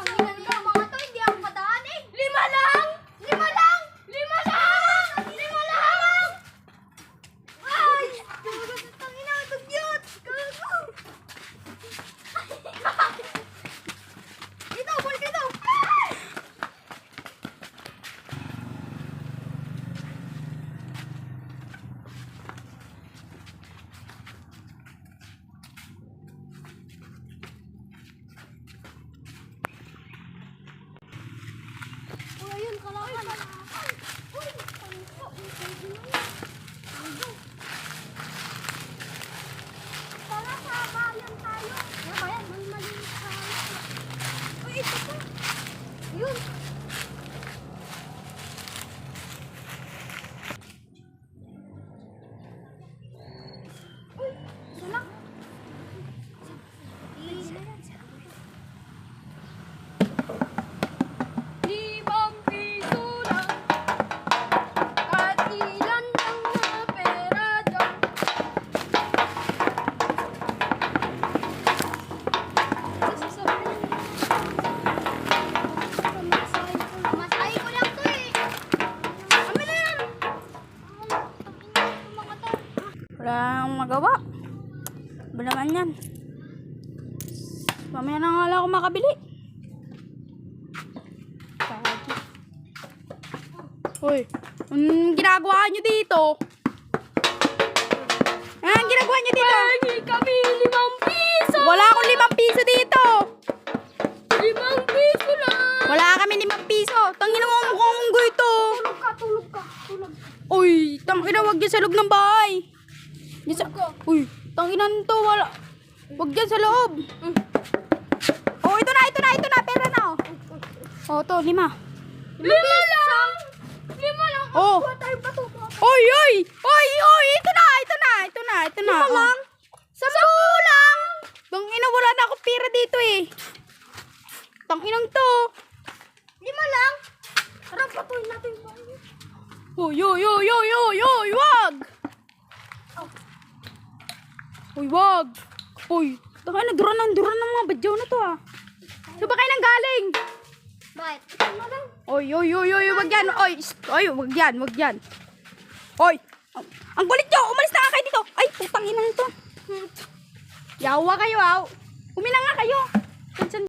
Tanginan mo mga to, hindi ako madaan eh. 5 lang! 5 lang! 5 lang! 5 lang! Ay! Tanginan, dugyot! Gago! Dito, ball dito! Uy, ayun, kalaban. Uy, pangko. Tara, sa bayan tayo. Ano ba yan? May maliit tayo. Uy, ito pa. Ayun. Uy, isa lang. Limang piso lang. Kahit ilan ang mga pera dyan. Masahe ko lang to eh. Kami na yan. Wala akong magawa. Ba naman yan? Mamaya na nga lang ako makabili. Hoy, anong ginagawa nyo dito? Anong ginagawa nyo dito? Pengi kami 5 piso. Wala akong 5 piso dito. 5 piso lang. Wala kami 5 piso. Tangina mo ang mukhang unggoy ito. Tulog ka. Tulog. Uy, tangina, wag dyan sa loob ng bahay. Dyan sa... Uy, tangina nito, wala. Wag dyan sa loob. Oh, ito na. Pera na, oh. Oh, to, 5. 5 lang. 5 lang. Oh. Kuha tayo pa to. Oy! Ito na! 5 lang. 10 lang! Tangina, wala na akong pera dito eh. Tanginang to. 5 lang. Tara, patuloy natin yung bahay. Uy, wag! Uy, wag! Uy, tangina, duran ng mga badyaw na to ah. Saan ba kayo nang galing? Bakit? 5 lang. Oy, wag yan. Oy, wag yan. Oy, ang kulit nyo. Umalis na nga kayo dito. Ay, putang ina nito. Yawa kayo, ah. Umina nga kayo.